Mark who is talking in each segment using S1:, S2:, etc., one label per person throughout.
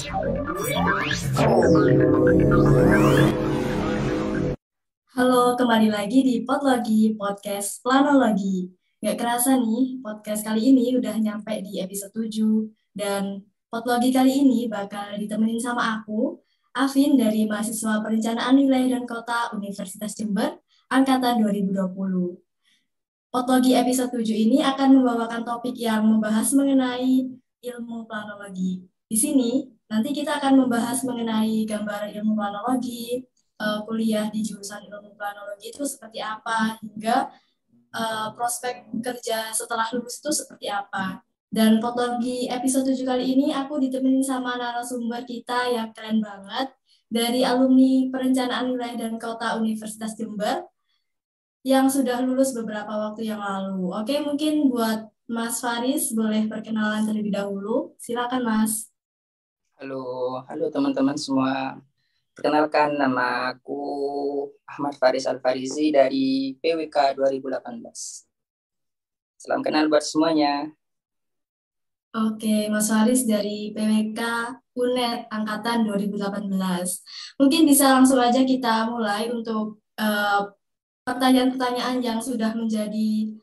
S1: Halo, kembali lagi di Podlogi, podcast Planologi. Nggak kerasa nih, podcast kali ini udah nyampe di episode 7. Dan Podlogi kali ini bakal ditemenin sama aku, Afin dari mahasiswa Perencanaan Wilayah dan Kota Universitas Jember, Angkatan 2020. Podlogi episode 7 ini akan membawakan topik yang membahas mengenai ilmu planologi. Di sini, nanti kita akan membahas mengenai gambaran ilmu planologi, kuliah di jurusan ilmu planologi itu seperti apa, hingga prospek kerja setelah lulus itu seperti apa. Dan Podlogi episode 7 kali ini aku ditemenin sama narasumber kita yang keren banget dari alumni Perencanaan Wilayah dan Kota Universitas Jember yang sudah lulus beberapa waktu yang lalu. Oke, mungkin buat Mas Faris boleh perkenalan terlebih dahulu. Silakan, Mas.
S2: Halo, halo teman-teman semua. Perkenalkan, nama aku Ahmad Faris Al-Farizi dari PWK 2018. Salam kenal buat semuanya.
S1: Oke, Mas Faris dari PWK UNED Angkatan 2018. Mungkin bisa langsung aja kita mulai untuk pertanyaan-pertanyaan yang sudah menjadi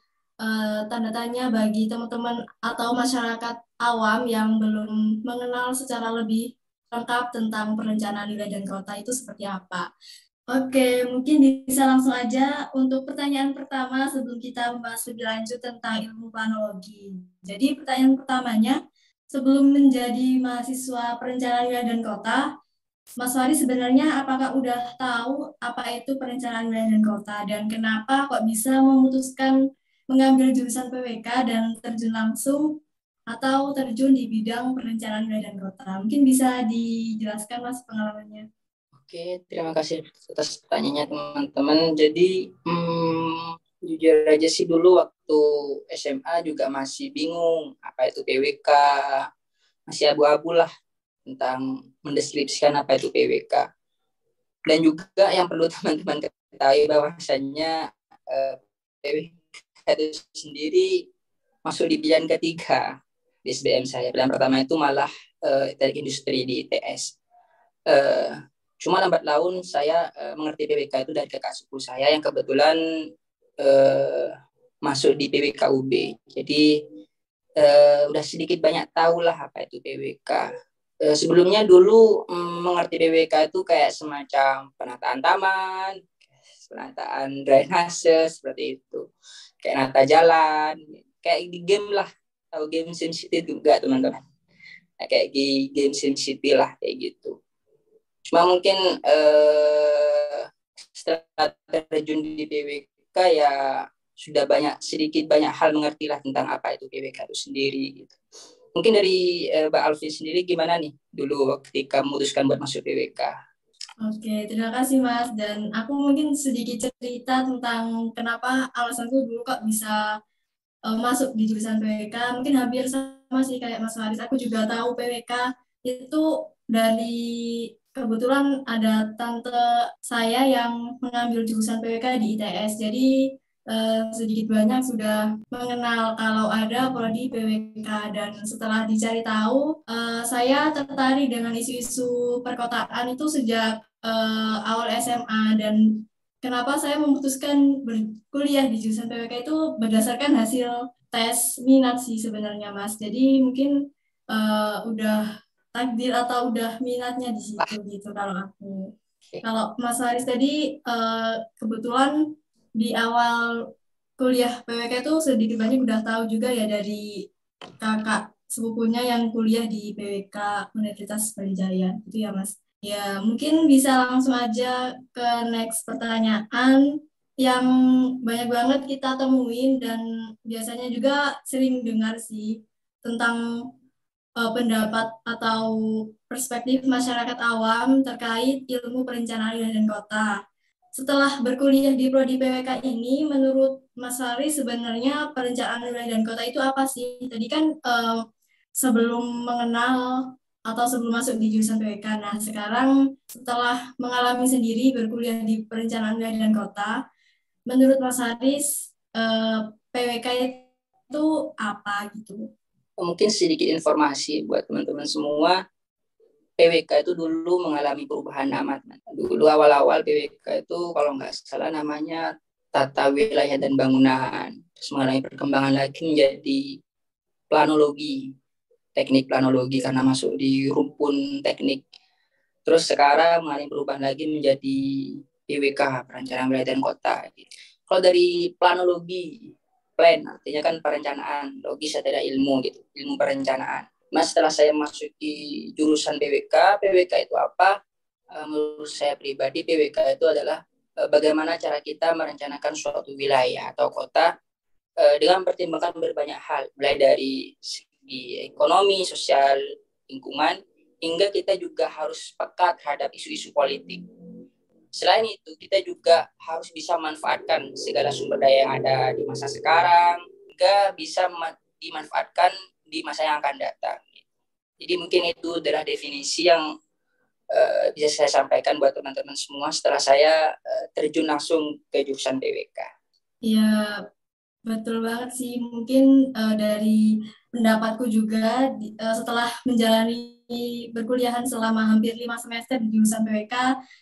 S1: tanda tanya bagi teman-teman atau masyarakat awam yang belum mengenal secara lebih lengkap tentang perencanaan wilayah dan kota itu seperti apa. Oke, mungkin bisa langsung aja untuk pertanyaan pertama sebelum kita membahas lebih lanjut tentang ilmu planologi. Jadi pertanyaan pertamanya, sebelum menjadi mahasiswa perencanaan wilayah dan kota, Mas Fari sebenarnya apakah udah tahu apa itu perencanaan wilayah dan kota dan kenapa kok bisa memutuskan mengambil jurusan PWK dan terjun langsung atau terjun di bidang perencanaan wilayah dan kota? Mungkin bisa dijelaskan Mas pengalamannya.
S2: Oke, terima kasih atas pertanyaannya teman-teman. Jadi, jujur aja sih dulu waktu SMA juga masih bingung apa itu PWK, masih abu-abu lah tentang mendeskripsikan apa itu PWK. Dan juga yang perlu teman-teman ketahui bahwasannya PWK itu sendiri masuk di pilihan ketiga di SBM saya. Pilihan pertama itu malah teknik industri di ITS. Cuma lambat laun saya mengerti PWK itu dari kakak sepupu saya yang kebetulan masuk di PWK UB. Jadi udah sedikit banyak tahu lah apa itu PWK. Sebelumnya dulu mengerti PWK itu kayak semacam penataan taman, penataan drainase seperti itu, kayak nata jalan, kayak di game lah. Tahu game SimCity juga teman-teman, nah, kayak di game SimCity lah kayak gitu. Cuma mungkin setelah terjun di PWK ya sudah sedikit banyak hal mengerti lah tentang apa itu PWK itu sendiri gitu. Mungkin dari Mbak Alfi sendiri gimana nih dulu ketika memutuskan buat masuk PWK?
S1: Oke, terima kasih Mas. Dan aku mungkin sedikit cerita tentang kenapa alasanku dulu kok bisa masuk di jurusan PWK. Mungkin hampir sama sih kayak Mas Faris. Aku juga tahu PWK itu dari kebetulan ada tante saya yang mengambil jurusan PWK di ITS. Jadi sedikit banyak sudah mengenal kalau ada prodi PWK dan setelah dicari tahu, saya tertarik dengan isu-isu perkotaan itu sejak awal SMA dan kenapa saya memutuskan berkuliah di jurusan PWK itu berdasarkan hasil tes minat sih sebenarnya Mas. Jadi mungkin udah takdir atau udah minatnya di situ gitu kalau aku. Kalau Mas Haris tadi kebetulan di awal kuliah PWK itu sedikit banyak udah tahu juga ya dari kakak sepupunya yang kuliah di PWK Universitas Brawijaya itu ya Mas. Ya mungkin bisa langsung aja ke next pertanyaan yang banyak banget kita temuin dan biasanya juga sering dengar sih tentang pendapat atau perspektif masyarakat awam terkait ilmu perencanaan wilayah dan kota. Setelah berkuliah di prodi PWK ini, menurut Mas Fahri sebenarnya perencanaan wilayah dan kota itu apa sih? Tadi kan sebelum mengenal atau sebelum masuk di jurusan PWK. Nah, sekarang setelah mengalami sendiri berkuliah di perencanaan wilayah dan kota, menurut Mas Haris PWK itu apa gitu?
S2: Mungkin sedikit informasi buat teman-teman semua. PWK itu dulu mengalami perubahan nama. Dulu awal-awal PWK itu kalau nggak salah namanya Tata Wilayah dan Bangunan. Terus mengalami perkembangan lagi menjadi planologi, teknik planologi karena masuk di rumpun teknik. Terus sekarang mengalami perubahan lagi menjadi PWK, Perencanaan Wilayah dan Kota. Kalau dari planologi, plan artinya kan perencanaan, logis adalah ilmu gitu, ilmu perencanaan. Mas setelah saya masuki jurusan PWK, PWK itu apa? Menurut saya pribadi, PWK itu adalah bagaimana cara kita merencanakan suatu wilayah atau kota dengan mempertimbangkan berbanyak hal, mulai dari segi ekonomi, sosial, lingkungan, hingga kita juga harus peka terhadap isu-isu politik. Selain itu, kita juga harus bisa memanfaatkan segala sumber daya yang ada di masa sekarang, hingga bisa dimanfaatkan di masa yang akan datang. Jadi mungkin itu adalah definisi yang bisa saya sampaikan buat teman-teman semua setelah saya terjun langsung ke jurusan PWK.
S1: Ya, betul banget sih. Mungkin dari pendapatku juga setelah menjalani perkuliahan selama hampir 5 semester di jurusan PWK,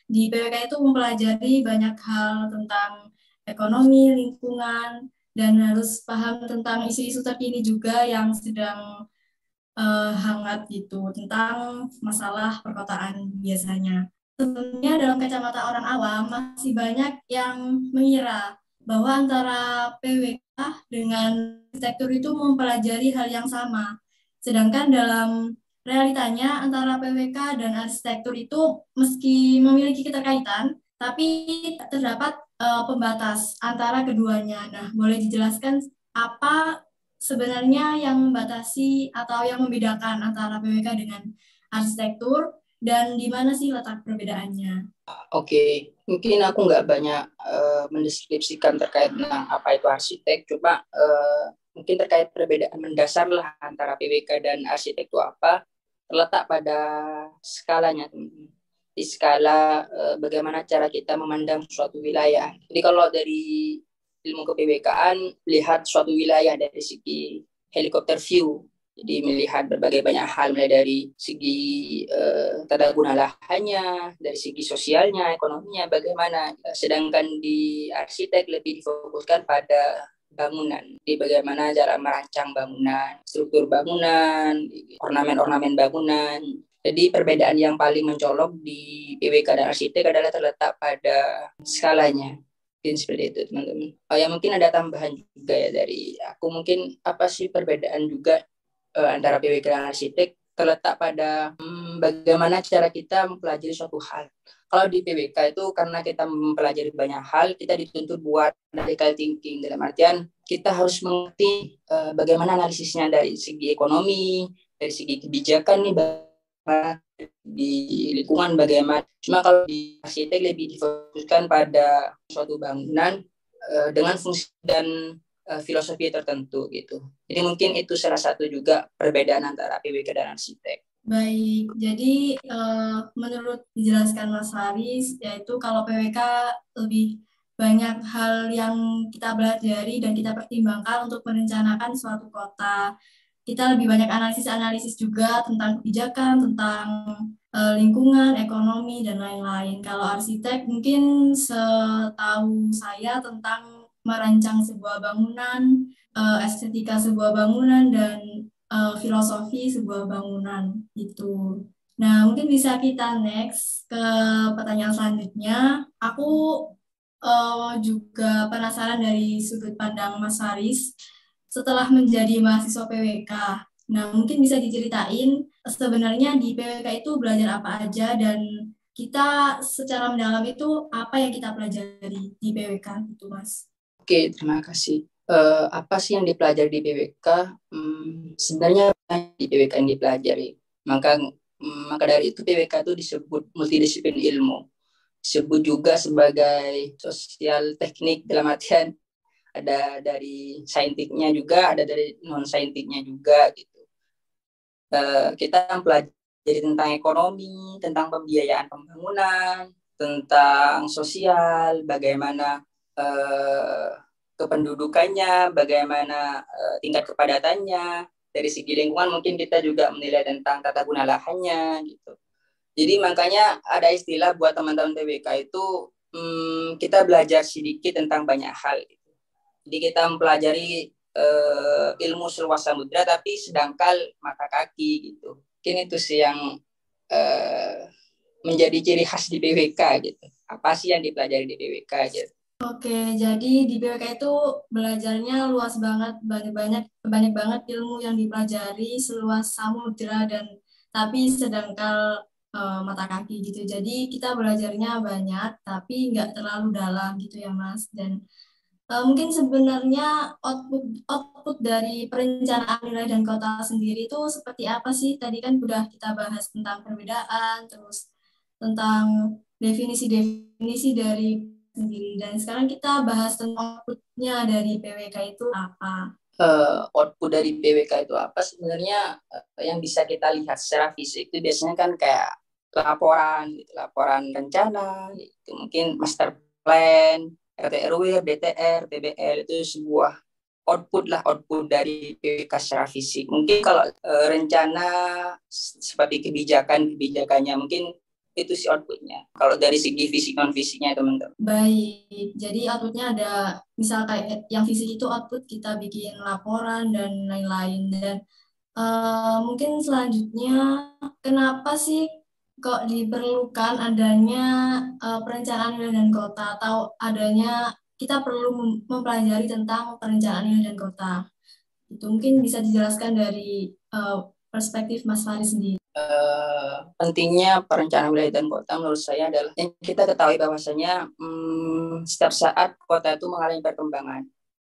S1: di PWK itu mempelajari banyak hal tentang ekonomi, lingkungan, dan harus paham tentang isu-isu terkini juga yang sedang hangat gitu tentang masalah perkotaan biasanya. Tentunya dalam kacamata orang awam masih banyak yang mengira bahwa antara PWK dengan arsitektur itu mempelajari hal yang sama. Sedangkan dalam realitanya antara PWK dan arsitektur itu meski memiliki keterkaitan, tapi terdapat pembatas antara keduanya. Nah, boleh dijelaskan apa sebenarnya yang membatasi atau yang membedakan antara PWK dengan arsitektur dan di mana sih letak perbedaannya?
S2: Oke, mungkin aku nggak banyak mendeskripsikan terkait tentang apa itu arsitek, cuma mungkin terkait perbedaan mendasar lah antara PWK dan arsitek itu apa, terletak pada skalanya, di skala bagaimana cara kita memandang suatu wilayah. Jadi kalau dari ilmu ke-PWK-an, lihat suatu wilayah dari segi helikopter view, jadi melihat berbagai banyak hal, mulai dari segi tata guna lahannya, dari segi sosialnya, ekonominya, bagaimana. Sedangkan di arsitek lebih difokuskan pada bangunan, di bagaimana cara merancang bangunan, struktur bangunan, ornamen-ornamen bangunan. Jadi perbedaan yang paling mencolok di PWK dan arsitek adalah terletak pada skalanya. Mungkin seperti itu teman-teman. Oh ya, mungkin ada tambahan juga ya dari aku, mungkin apa sih perbedaan juga antara PWK dan arsitek terletak pada bagaimana cara kita mempelajari suatu hal. Kalau di PWK itu karena kita mempelajari banyak hal, kita dituntut buat critical thinking, dalam artian kita harus mengerti bagaimana analisisnya dari segi ekonomi, dari segi kebijakan nih, di lingkungan bagaimana. Cuma kalau di arsitek lebih difokuskan pada suatu bangunan dengan fungsi dan filosofi tertentu gitu. Jadi mungkin itu salah satu juga perbedaan antara PWK dan arsitek.
S1: Baik, jadi menurut dijelaskan Mas Haris, yaitu kalau PWK lebih banyak hal yang kita pelajari dan kita pertimbangkan untuk merencanakan suatu kota. Kita lebih banyak analisis-analisis juga tentang kebijakan, tentang lingkungan, ekonomi, dan lain-lain. Kalau arsitek mungkin setahu saya tentang merancang sebuah bangunan, estetika sebuah bangunan, dan filosofi sebuah bangunan itu. Nah, mungkin bisa kita next ke pertanyaan selanjutnya. Aku juga penasaran dari sudut pandang Mas Haris setelah menjadi mahasiswa PWK. Nah, mungkin bisa diceritain sebenarnya di PWK itu belajar apa aja dan kita secara mendalam itu apa yang kita pelajari di PWK itu, Mas?
S2: Oke, terima kasih. Apa sih yang dipelajari di PWK? Sebenarnya di PWK yang dipelajari. Maka dari itu PWK itu disebut multidisiplin ilmu. Disebut juga sebagai sosial teknik, dalam artian ada dari saintiknya juga, ada dari non saintiknya juga gitu. Kita mempelajari tentang ekonomi, tentang pembiayaan pembangunan, tentang sosial, bagaimana kependudukannya, bagaimana tingkat kepadatannya. Dari segi lingkungan mungkin kita juga menilai tentang tata guna lahannya gitu. Jadi makanya ada istilah buat teman-teman PWK itu kita belajar sedikit tentang banyak hal. Jadi kita mempelajari ilmu seluas samudra tapi sedangkal mata kaki gitu. Mungkin itu sih yang menjadi ciri khas di PWK gitu. Apa sih yang dipelajari di PWK gitu.
S1: Oke, jadi di PWK itu belajarnya luas banget, banyak banget ilmu yang dipelajari seluas samudra dan tapi sedangkal mata kaki gitu. Jadi kita belajarnya banyak, tapi nggak terlalu dalam gitu ya Mas. Dan mungkin sebenarnya output dari perencanaan wilayah dan kota sendiri itu seperti apa sih? Tadi kan udah kita bahas tentang perbedaan, terus tentang definisi-definisi dari sendiri. Dan sekarang kita bahas tentang outputnya dari PWK itu apa?
S2: Output dari PWK itu apa sebenarnya yang bisa kita lihat secara fisik itu biasanya kan kayak laporan gitu, laporan rencana gitu. Mungkin master plan, RT RW, DTR, TBL itu sebuah output dari PWK secara fisik. Mungkin kalau rencana seperti kebijakannya mungkin itu si outputnya. Kalau dari segi fisik non fisiknya teman-teman.
S1: Baik, jadi outputnya ada, misal kayak yang fisik itu output kita bikin laporan dan lain-lain. Dan mungkin selanjutnya, kenapa sih kok diperlukan adanya perencanaan wilayah dan kota atau adanya kita perlu mempelajari tentang perencanaan wilayah dan kota? Itu mungkin bisa dijelaskan dari perspektif Mas Faris sendiri.
S2: Pentingnya perencanaan wilayah dan kota menurut saya adalah yang kita ketahui bahwasanya setiap saat kota itu mengalami perkembangan.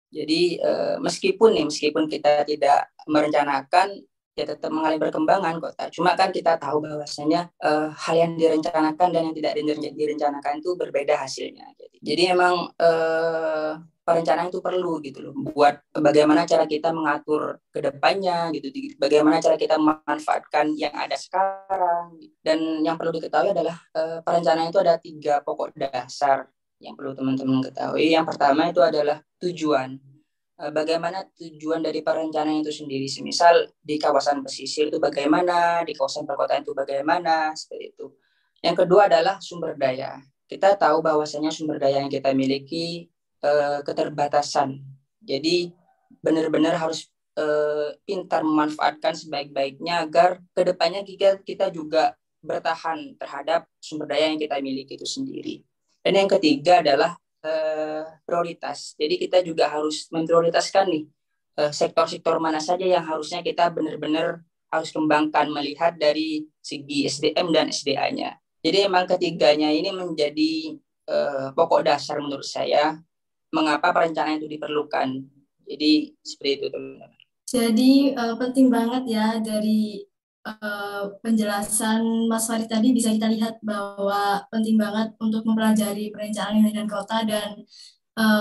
S2: Jadi meskipun kita tidak merencanakan, ya tetap mengalami perkembangan kota. Cuma kan kita tahu bahwasanya hal yang direncanakan dan yang tidak direncanakan itu berbeda hasilnya. Jadi memang perencanaan itu perlu gitu loh, buat bagaimana cara kita mengatur ke depannya gitu, bagaimana cara kita memanfaatkan yang ada sekarang. Dan yang perlu diketahui adalah perencanaan itu ada 3 pokok dasar yang perlu teman-teman ketahui. Yang pertama itu adalah tujuan. Bagaimana tujuan dari perencanaan itu sendiri. Semisal di kawasan pesisir itu bagaimana, di kawasan perkotaan itu bagaimana, seperti itu. Yang kedua adalah sumber daya. Kita tahu bahwasanya sumber daya yang kita miliki keterbatasan. Jadi benar-benar harus pintar memanfaatkan sebaik-baiknya agar kedepannya kita juga bertahan terhadap sumber daya yang kita miliki itu sendiri. Dan yang ketiga adalah prioritas. Jadi kita juga harus memprioritaskan nih sektor-sektor mana saja yang harusnya kita benar-benar harus kembangkan melihat dari segi SDM dan SDA-nya. Jadi emang ketiganya ini menjadi pokok dasar menurut saya mengapa perencanaan itu diperlukan. Jadi seperti itu teman-teman.
S1: Jadi penting banget ya dari penjelasan Mas Farid tadi bisa kita lihat bahwa penting banget untuk mempelajari perencanaan wilayah dan kota dan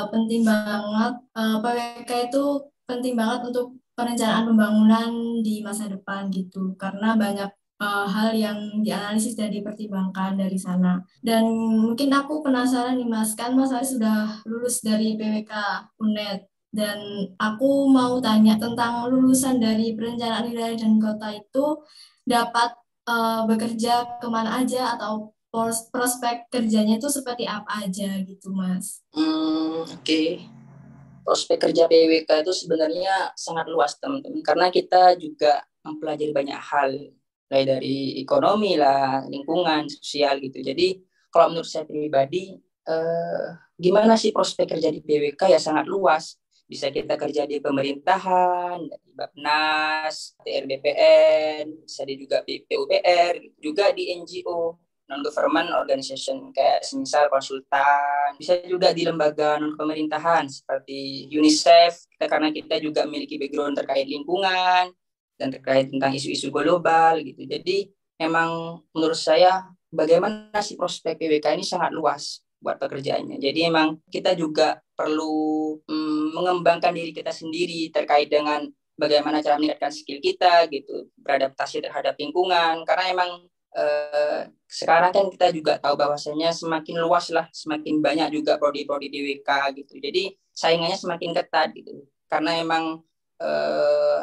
S1: penting banget PWK itu penting banget untuk perencanaan pembangunan di masa depan gitu karena banyak hal yang dianalisis dan dipertimbangkan dari sana. Dan mungkin aku penasaran nih Mas, kan Mas Farid sudah lulus dari PWK UNED. Dan aku mau tanya tentang lulusan dari perencanaan wilayah dan kota itu dapat bekerja kemana aja atau prospek kerjanya itu seperti apa aja gitu, Mas?
S2: Oke. Prospek kerja PWK itu sebenarnya sangat luas teman-teman karena kita juga mempelajari banyak hal mulai dari ekonomi lah, lingkungan, sosial gitu. Jadi kalau menurut saya pribadi gimana sih prospek kerja di PWK ya sangat luas. Bisa kita kerja di pemerintahan, di Bapnas, TRBPN, bisa juga di PUPR, juga di NGO, non-government organization kayak semisal konsultan, bisa juga di lembaga non-pemerintahan seperti UNICEF, karena kita juga memiliki background terkait lingkungan dan terkait tentang isu-isu global gitu. Jadi memang menurut saya bagaimana sih prospek PWK ini sangat luas buat pekerjaannya. Jadi emang kita juga perlu mengembangkan diri kita sendiri terkait dengan bagaimana cara meningkatkan skill kita gitu, beradaptasi terhadap lingkungan. Karena emang sekarang kan kita juga tahu bahwasanya semakin luas lah, semakin banyak juga prodi-prodi DWK gitu. Jadi saingannya semakin ketat gitu. Karena emang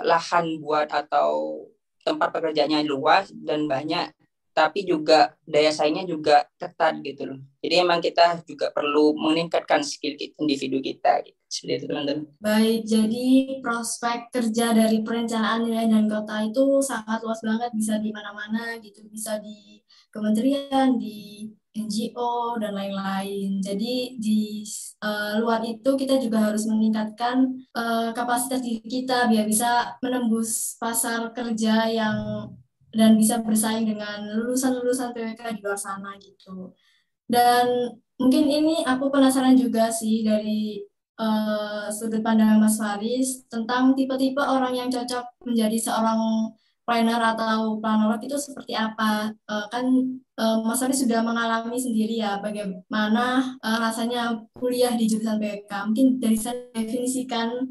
S2: lahan buat atau tempat pekerjaannya luas dan banyak, tapi juga daya saingnya juga ketat gitu loh. Jadi emang kita juga perlu meningkatkan skill individu kita gitu. Seperti itu teman-teman.
S1: Baik, jadi prospek kerja dari perencanaan wilayah dan kota itu sangat luas banget, bisa di mana-mana gitu, bisa di kementerian, di NGO, dan lain-lain. Jadi di luar itu kita juga harus meningkatkan kapasitas diri kita biar bisa menembus pasar kerja yang dan bisa bersaing dengan lulusan-lulusan PWK di luar sana gitu. Dan mungkin ini aku penasaran juga sih dari sudut pandang Mas Faris tentang tipe-tipe orang yang cocok menjadi seorang planner atau planolog itu seperti apa? Kan Mas Faris sudah mengalami sendiri ya bagaimana rasanya kuliah di jurusan PWK. Mungkin dari saya definisikan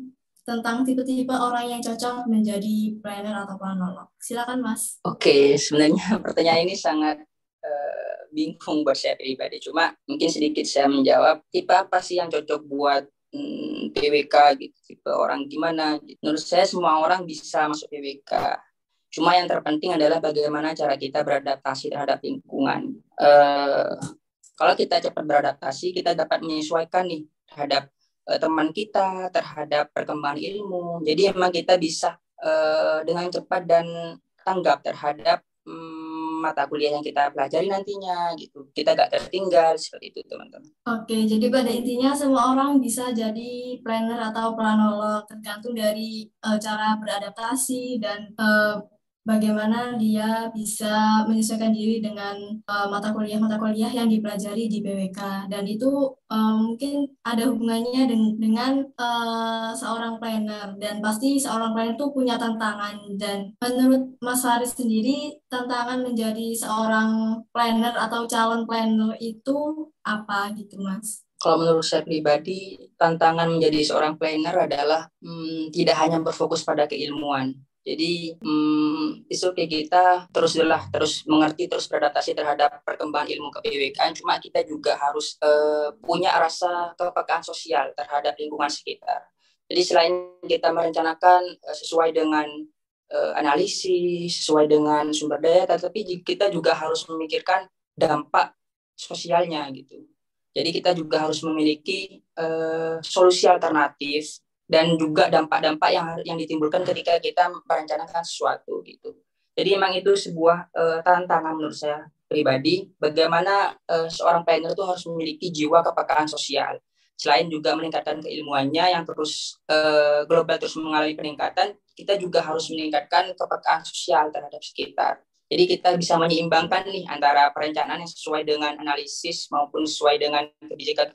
S1: tentang tipe-tipe orang yang cocok menjadi planner atau planolog. Silakan Mas.
S2: Oke, sebenarnya pertanyaan ini sangat bingung buat saya pribadi. Cuma mungkin sedikit saya menjawab, tipe apa sih yang cocok buat PWK gitu, tipe orang gimana gitu. Menurut saya semua orang bisa masuk PWK. Cuma yang terpenting adalah bagaimana cara kita beradaptasi terhadap lingkungan. Kalau kita cepat beradaptasi, kita dapat menyesuaikan nih terhadap teman kita, terhadap perkembangan ilmu. Jadi emang kita bisa dengan cepat dan tanggap terhadap mata kuliah yang kita pelajari nantinya gitu. Kita gak tertinggal seperti itu teman-teman.
S1: Oke, jadi pada intinya semua orang bisa jadi planner atau planolog tergantung dari cara beradaptasi dan bagaimana dia bisa menyesuaikan diri dengan mata kuliah yang dipelajari di PWK dan itu mungkin ada hubungannya dengan seorang planner dan pasti seorang planner itu punya tantangan dan menurut Mas Faris sendiri tantangan menjadi seorang planner atau calon planner itu apa gitu Mas?
S2: Kalau menurut saya pribadi, tantangan menjadi seorang planner adalah tidak hanya berfokus pada keilmuan. Jadi itu kayak kita terus mengerti, terus beradaptasi terhadap perkembangan ilmu kePWK. Cuma kita juga harus punya rasa kepekaan sosial terhadap lingkungan sekitar. Jadi selain kita merencanakan sesuai dengan analisis, sesuai dengan sumber daya, tetapi kita juga harus memikirkan dampak sosialnya gitu. Jadi kita juga harus memiliki solusi alternatif dan juga dampak-dampak yang ditimbulkan ketika kita merencanakan sesuatu gitu. Jadi memang itu sebuah tantangan menurut saya pribadi, bagaimana seorang planner itu harus memiliki jiwa kepekaan sosial. Selain juga meningkatkan keilmuannya yang terus global terus mengalami peningkatan, kita juga harus meningkatkan kepekaan sosial terhadap sekitar. Jadi kita bisa menyeimbangkan nih antara perencanaan yang sesuai dengan analisis maupun sesuai dengan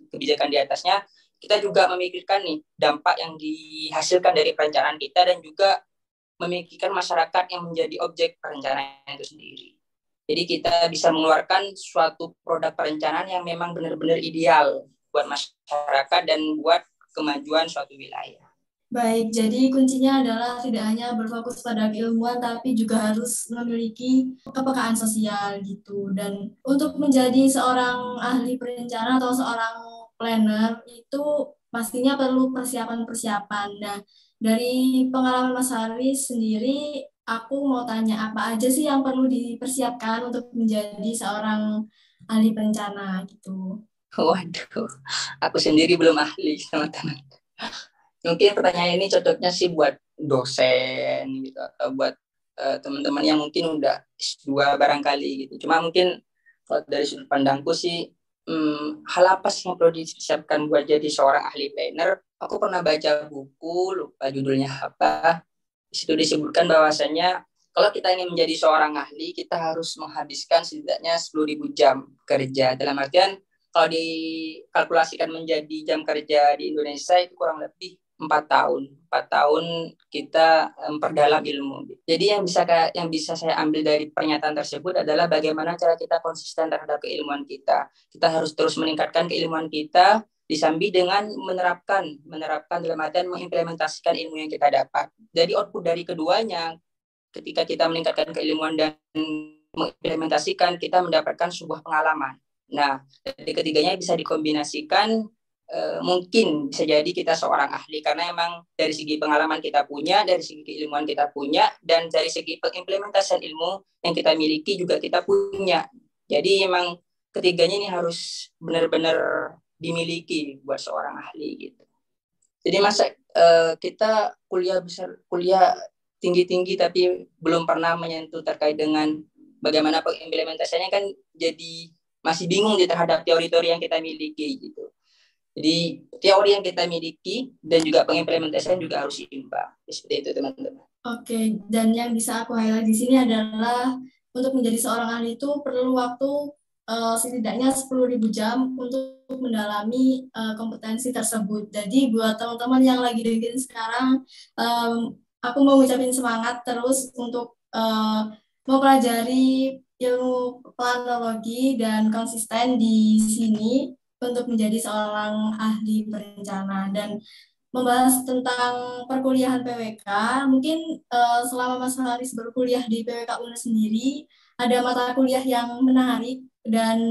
S2: kebijakan di atasnya. Kita juga memikirkan nih dampak yang dihasilkan dari perencanaan kita dan juga memikirkan masyarakat yang menjadi objek perencanaan itu sendiri. Jadi kita bisa mengeluarkan suatu produk perencanaan yang memang benar-benar ideal buat masyarakat dan buat kemajuan suatu wilayah.
S1: Baik, jadi kuncinya adalah tidak hanya berfokus pada keilmuan, tapi juga harus memiliki kepekaan sosial gitu. Dan untuk menjadi seorang ahli perencana atau seorang planner itu pastinya perlu persiapan-persiapan. Nah, dari pengalaman Mas Haris sendiri, aku mau tanya apa aja sih yang perlu dipersiapkan untuk menjadi seorang ahli perencana gitu.
S2: Waduh, aku sendiri belum ahli teman-teman. Mungkin pertanyaan ini cocoknya sih buat dosen gitu atau buat teman-teman yang mungkin udah S2 barangkali gitu. Cuma mungkin kalau dari sudut pandangku sih hal apa sih yang perlu disiapkan buat jadi seorang ahli planner? Aku pernah baca buku, lupa judulnya apa. Di situ disebutkan bahwasannya kalau kita ingin menjadi seorang ahli, kita harus menghabiskan setidaknya 10.000 jam kerja. Dalam artian kalau dikalkulasikan menjadi jam kerja di Indonesia itu kurang lebih 4 tahun. 4 tahun kita memperdalam ilmu. Jadi yang bisa saya ambil dari pernyataan tersebut adalah bagaimana cara kita konsisten terhadap keilmuan kita. Kita harus terus meningkatkan keilmuan kita disambi dengan menerapkan dalam artian mengimplementasikan ilmu yang kita dapat. Jadi output dari keduanya ketika kita meningkatkan keilmuan dan mengimplementasikan, kita mendapatkan sebuah pengalaman. Nah, dari ketiganya bisa dikombinasikan mungkin bisa jadi kita seorang ahli karena emang dari segi pengalaman kita punya, dari segi keilmuan kita punya, dan dari segi pengimplementasian ilmu yang kita miliki juga kita punya. Jadi emang ketiganya ini harus benar-benar dimiliki buat seorang ahli gitu. Jadi masa kita kuliah tinggi-tinggi tapi belum pernah menyentuh terkait dengan bagaimana pengimplementasinya, kan jadi masih bingung terhadap teori-teori yang kita miliki gitu. Jadi teori yang kita miliki dan juga pengimplementasian juga harus seimbang. Seperti itu teman-teman.
S1: Oke, dan yang bisa aku highlight di sini adalah untuk menjadi seorang ahli itu perlu waktu setidaknya 10.000 jam untuk mendalami kompetensi tersebut. Jadi buat teman-teman yang lagi dengerin sekarang, aku mau ngucapin semangat terus untuk mempelajari ilmu planologi dan konsisten di sini untuk menjadi seorang ahli berencana. Dan membahas tentang perkuliahan PWK, mungkin selama Mas Haris berkuliah di PWK UNES sendiri, ada mata kuliah yang menarik, dan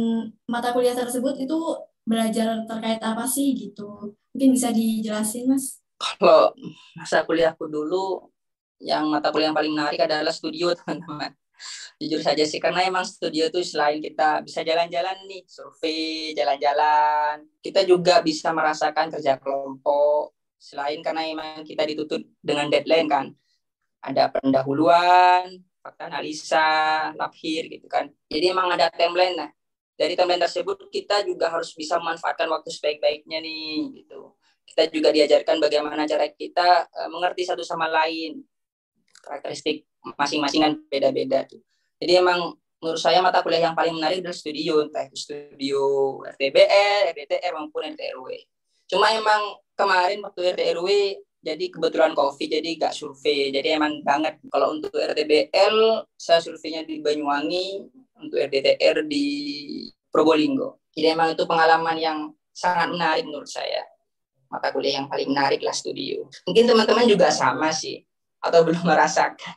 S1: mata kuliah tersebut itu belajar terkait apa sih gitu. Mungkin bisa dijelasin, Mas?
S2: Kalau masa kuliahku dulu, yang mata kuliah yang paling menarik adalah studio, teman-teman. Jujur saja sih, karena emang studio itu selain kita bisa jalan-jalan nih, survei, jalan-jalan, kita juga bisa merasakan kerja kelompok. Selain karena emang kita dituntut dengan deadline kan, ada pendahuluan, fakta analisa, laphir gitu kan. Jadi emang ada timeline. Nah, dari timeline tersebut kita juga harus bisa memanfaatkan waktu sebaik-baiknya nih gitu. Kita juga diajarkan bagaimana cara kita mengerti satu sama lain. Karakteristik masing-masing kan beda-beda tuh. Jadi emang menurut saya mata kuliah yang paling menarik adalah studio, entah itu studio RTBR, RDTR maupun RTRW. Cuma emang kemarin waktu RTRW jadi kebetulan COVID, jadi gak survei. Jadi emang banget. Kalau untuk RTBL, saya surveinya di Banyuwangi, untuk RDTR di Probolinggo. Jadi emang itu pengalaman yang sangat menarik menurut saya. Mata kuliah yang paling menarik lah studio. Mungkin teman-teman juga sama sih, atau belum merasakan.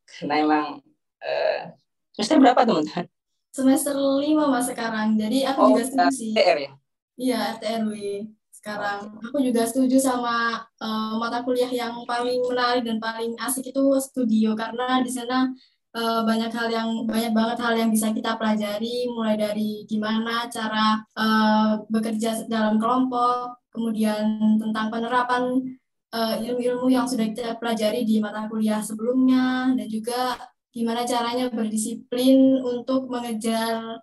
S2: Karena emang semester berapa teman-teman?
S1: Semester 5 Mas sekarang, jadi aku juga setuju sih.
S2: TR ya?
S1: Iya, RTRW. Sekarang aku juga setuju sama mata kuliah yang paling menarik dan paling asik itu studio, karena di sana banyak banget hal yang bisa kita pelajari, mulai dari gimana cara bekerja dalam kelompok, kemudian tentang penerapan ilmu-ilmu yang sudah kita pelajari di mata kuliah sebelumnya, dan juga gimana caranya berdisiplin untuk mengejar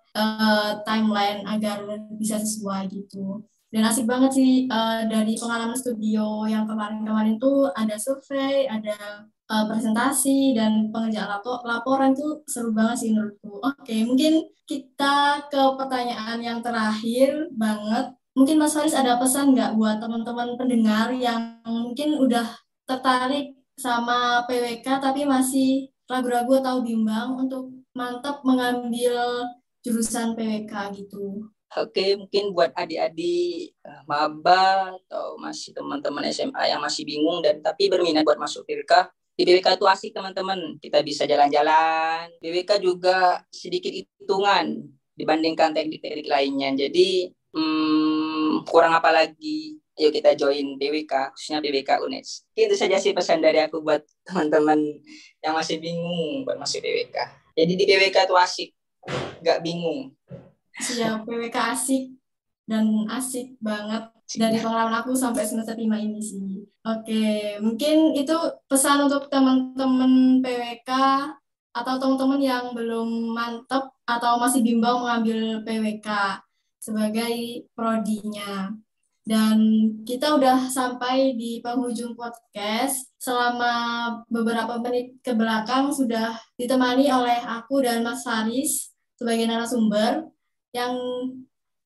S1: timeline agar bisa sesuai gitu. Dan asik banget sih dari pengalaman studio yang kemarin-kemarin tuh ada survei, ada presentasi, dan pengerjaan laporan tuh seru banget sih menurutku. Oke, mungkin kita ke pertanyaan yang terakhir banget. Mungkin Mas Faris ada pesan nggak buat teman-teman pendengar yang mungkin udah tertarik sama PWK tapi masih ragu-ragu atau bimbang untuk mantap mengambil jurusan PWK gitu?
S2: Oke, mungkin buat adik-adik maba atau masih teman-teman SMA yang masih bingung dan tapi berminat buat masuk PWK, di PWK itu asik teman-teman. Kita bisa jalan-jalan. PWK juga sedikit hitungan dibandingkan teknik-teknik lainnya. Jadi kurang apa lagi? Ayo kita join PWK, khususnya PWK UNES. Itu saja sih pesan dari aku buat teman-teman yang masih bingung buat masuk PWK. Jadi di PWK itu asik, nggak bingung.
S1: Siap, PWK asik dan asik banget dari pengalaman aku sampai semester 5 ini sih. Oke, mungkin itu pesan untuk teman-teman PWK atau teman-teman yang belum mantap atau masih bimbang mengambil PWK sebagai prodinya. Dan kita udah sampai di penghujung podcast. Selama beberapa menit ke belakang sudah ditemani oleh aku dan Mas Faris sebagai narasumber, yang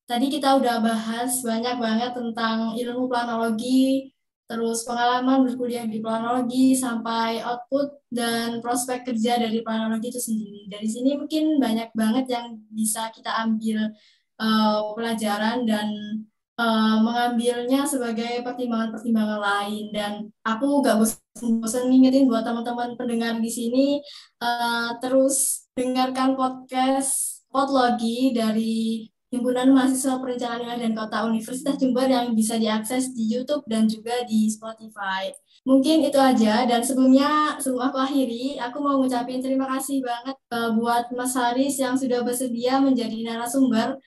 S1: tadi kita udah bahas banyak banget tentang ilmu planologi, terus pengalaman berkuliah di planologi, sampai output dan prospek kerja dari planologi itu sendiri. Dari sini mungkin banyak banget yang bisa kita ambil pelajaran dan mengambilnya sebagai pertimbangan-pertimbangan lain. Dan aku gak bosan ngingetin buat teman-teman pendengar di sini, terus dengarkan podcast Podlogi dari Himpunan Mahasiswa Perencanaan Wilayah dan Kota Universitas Jember yang bisa diakses di YouTube dan juga di Spotify. Mungkin itu aja, dan sebelum aku akhiri, aku mau ngucapin terima kasih banget buat Mas Haris yang sudah bersedia menjadi narasumber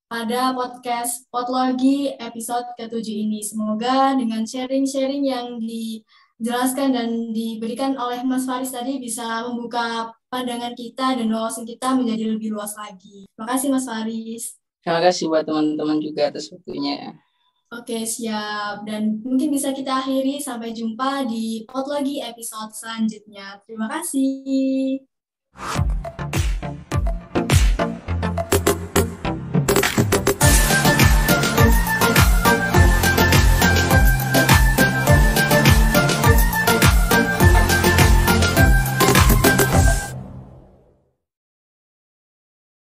S1: pada podcast Potlogi episode ke-7 ini. Semoga dengan sharing-sharing yang dijelaskan dan diberikan oleh Mas Faris tadi bisa membuka pandangan kita dan wawasan kita menjadi lebih luas lagi. Terima kasih Mas Faris.
S2: Terima kasih buat teman-teman juga atas waktunya.
S1: Oke, siap. Dan mungkin bisa kita akhiri. Sampai jumpa di Potlogi episode selanjutnya. Terima kasih.